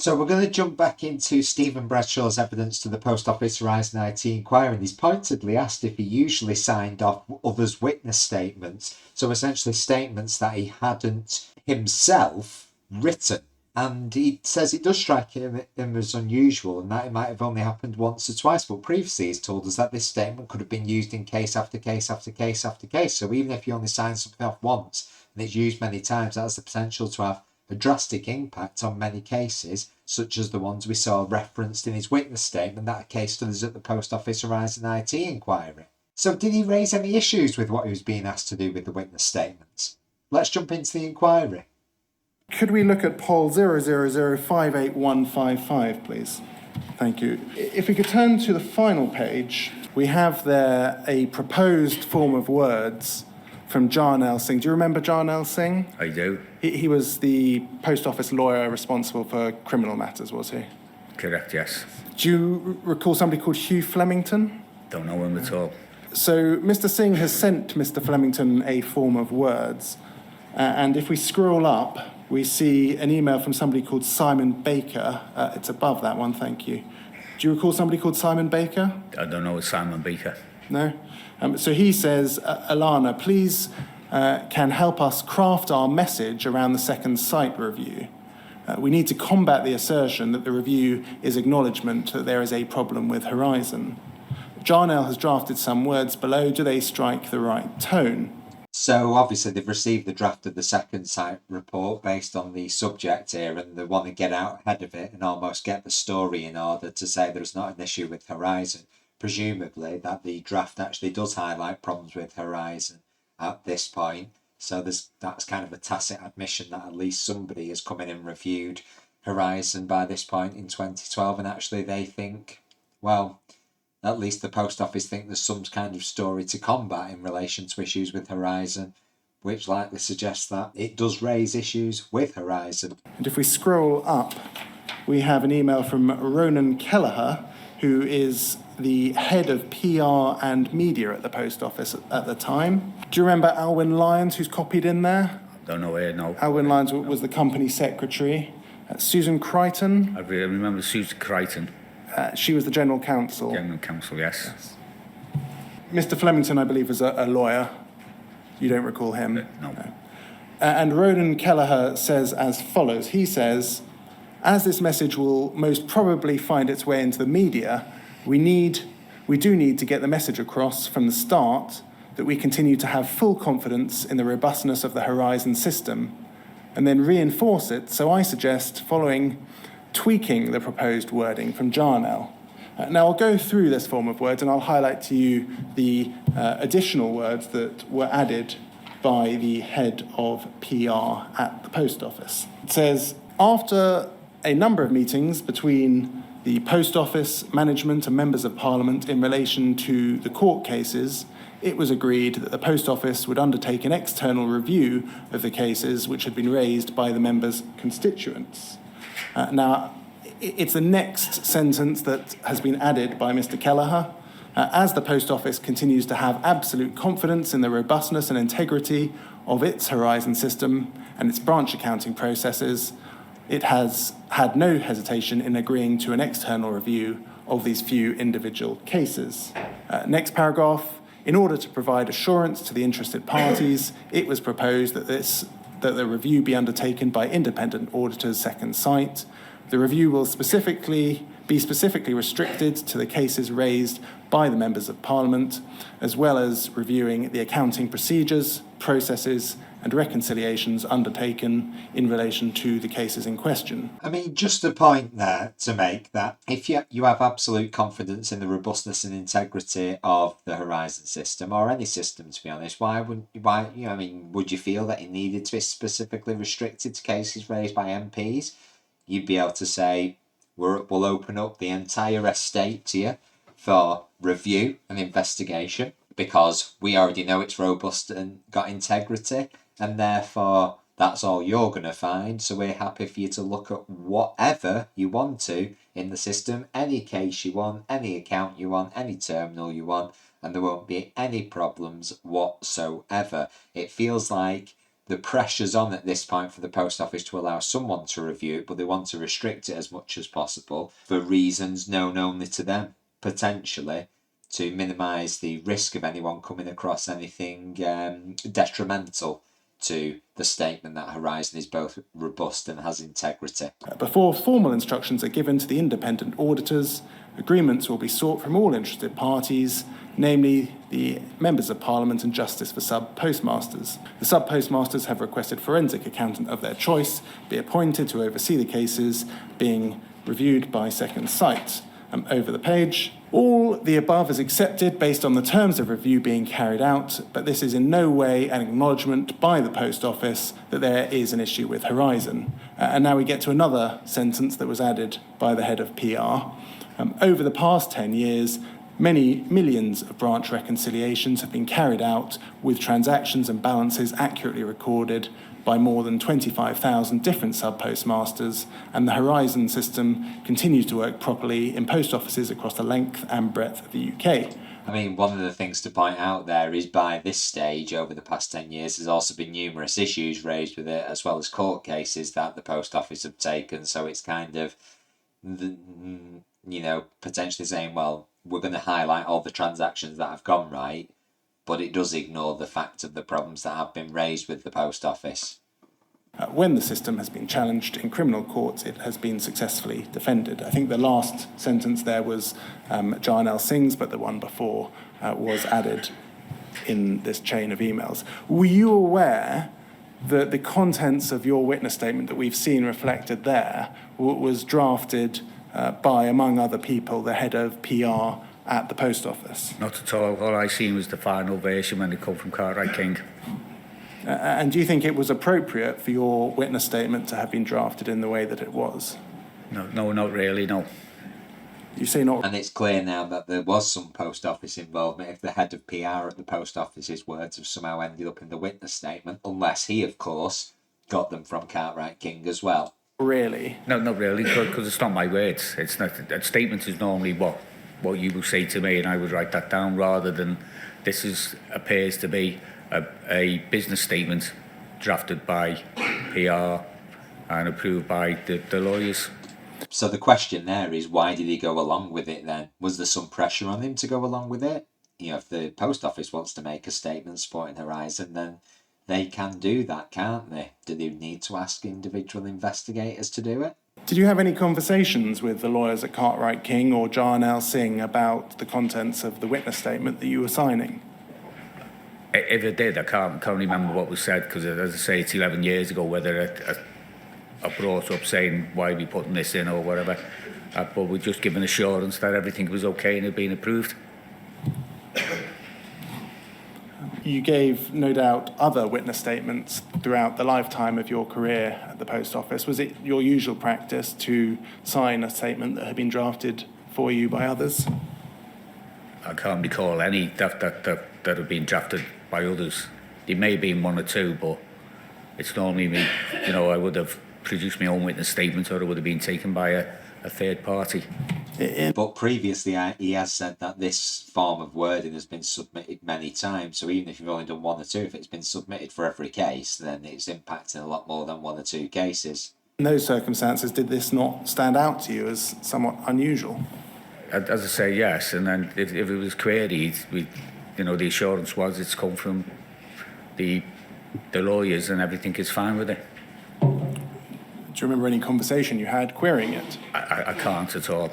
So we're going to jump back into Stephen Bradshaw's evidence to the Post Office Horizon IT inquiry, and he's pointedly asked if he usually signed off others' witness statements, so essentially statements that he hadn't himself written. And he says it does strike him as unusual and that it might have only happened once or twice, but previously he's told us that this statement could have been used in case after case after case after case. So even if you only sign something off once and it's used many times, that has the potential to have a drastic impact on many cases, such as the ones we saw referenced in his witness statement that are case studies at the Post Office Horizon IT inquiry. So did he raise any issues with what he was being asked to do with the witness statements? Let's jump into the inquiry. Could we look at poll 000581155, please? Thank you. If we could turn to the final page, we have there a proposed form of words from Jarnail Singh. Do you remember Jarnail Singh? I do. He was the post office lawyer responsible for criminal matters, was he? Correct, yes. Do you recall somebody called Hugh Flemington? Don't know him at all. So Mr. Singh has sent Mr. Flemington a form of words. And if we scroll up, we see an email from somebody called Simon Baker. It's above that one, thank you. Do you recall somebody called Simon Baker? I don't know Simon Baker. No? So he says, Alana, please can help us craft our message around the second site review. We need to combat the assertion that the review is acknowledgement that there is a problem with Horizon. Jarnail has drafted some words below. Do they strike the right tone? So obviously they've received the draft of the second site report based on the subject here, and they want to get out ahead of it and almost get the story in order to say there's not an issue with Horizon. Presumably that the draft actually does highlight problems with Horizon at this point. So that's kind of a tacit admission that at least somebody has come in and reviewed Horizon by this point in 2012, and actually they think, well, at least the Post Office think there's some kind of story to combat in relation to issues with Horizon, which likely suggests that it does raise issues with Horizon. And if we scroll up, we have an email from Ronan Kelleher, who is the head of PR and media at the Post Office at the time. Do you remember Alwyn Lyons, who's copied in there? Don't know where, no. Alwyn Lyons was the company secretary. Susan Crichton. I remember Susan Crichton. She was the general counsel. General counsel, yes. Mr. Flemington, I believe, was a lawyer. You don't recall him? No. And Ronan Kelleher says as follows. He says, as this message will most probably find its way into the media, we do need to get the message across from the start that we continue to have full confidence in the robustness of the Horizon system, and then reinforce it. So I suggest tweaking the proposed wording from Jarnail. Now I'll go through this form of words and I'll highlight to you the additional words that were added by the head of PR at the Post Office. It says, after a number of meetings between the Post Office management and members of Parliament in relation to the court cases, it was agreed that the Post Office would undertake an external review of the cases which had been raised by the members' constituents. Now, it's the next sentence that has been added by Mr. Kelleher. As the Post Office continues to have absolute confidence in the robustness and integrity of its Horizon system and its branch accounting processes, it has had no hesitation in agreeing to an external review of these few individual cases. Next paragraph, in order to provide assurance to the interested parties, it was proposed that the review be undertaken by independent auditors second sight. The review will be specifically restricted to the cases raised by the members of Parliament, as well as reviewing the accounting procedures, processes, and reconciliations undertaken in relation to the cases in question. I mean, just a point there to make that if you have absolute confidence in the robustness and integrity of the Horizon system, or any system to be honest, would you feel that it needed to be specifically restricted to cases raised by MPs? You'd be able to say, we'll open up the entire estate to you for review and investigation because we already know it's robust and got integrity, and therefore that's all you're going to find. So we're happy for you to look at whatever you want to in the system, any case you want, any account you want, any terminal you want, and there won't be any problems whatsoever. It feels like the pressure's on at this point for the post office to allow someone to review it, but they want to restrict it as much as possible for reasons known only to them, potentially, to minimise the risk of anyone coming across anything detrimental to the statement that Horizon is both robust and has integrity. Before formal instructions are given to the independent auditors, agreements will be sought from all interested parties, namely the Members of Parliament and Justice for Sub-Postmasters. The Sub-Postmasters have requested forensic accountant of their choice be appointed to oversee the cases being reviewed by Second Sight. Over the page, all the above is accepted based on the terms of review being carried out, but this is in no way an acknowledgement by the Post Office that there is an issue with Horizon. And now we get to another sentence that was added by the head of PR. Over the past 10 years, many millions of branch reconciliations have been carried out with transactions and balances accurately recorded by more than 25,000 different sub-postmasters, and the Horizon system continues to work properly in post offices across the length and breadth of the UK. I mean, one of the things to point out there is by this stage, over the past 10 years, there's also been numerous issues raised with it, as well as court cases that the post office have taken, so it's kind of, potentially saying, well, we're going to highlight all the transactions that have gone right, but it does ignore the fact of the problems that have been raised with the post office. When the system has been challenged in criminal courts, it has been successfully defended. I think the last sentence there was Jarnell Singh's, but the one before was added in this chain of emails. Were you aware that the contents of your witness statement that we've seen reflected there was drafted by, among other people, the head of PR at the post office? Not at all. All I seen was the final version when it come from Cartwright King. And do you think it was appropriate for your witness statement to have been drafted in the way that it was? No, not really, no. You say not. And it's clear now that there was some post office involvement if the head of PR at the post office's words have somehow ended up in the witness statement, unless he, of course, got them from Cartwright King as well. Really? No, not really, because it's not my words. It's not. A statement is normally what you will say to me, and I would write that down, rather than this appears to be a business statement drafted by PR and approved by the lawyers. So the question there is, why did he go along with it then? Was there some pressure on him to go along with it? If the post office wants to make a statement supporting Horizon, then they can do that, can't they? Do they need to ask individual investigators to do it? Did you have any conversations with the lawyers at Cartwright King or Jarnell Singh about the contents of the witness statement that you were signing? If I did, I can't remember what was said, because as I say, it's 11 years ago, whether I brought up saying, why are we putting this in or whatever. But we're just given assurance that everything was okay and had been approved. You gave, no doubt, other witness statements throughout the lifetime of your career at the post office. Was it your usual practice to sign a statement that had been drafted for you by others? I can't recall any that have been drafted by others. There may have been one or two, but it's normally me. I would have produced my own witness statement, or it would have been taken by a third party. But previously he has said that this form of wording has been submitted many times, so even if you've only done one or two, if it's been submitted for every case, then it's impacting a lot more than one or two cases. In those circumstances, did this not stand out to you as somewhat unusual? As I say, yes, and then if it was queried, the assurance was it's come from the lawyers and everything is fine with it. Do you remember any conversation you had querying it? I can't at all.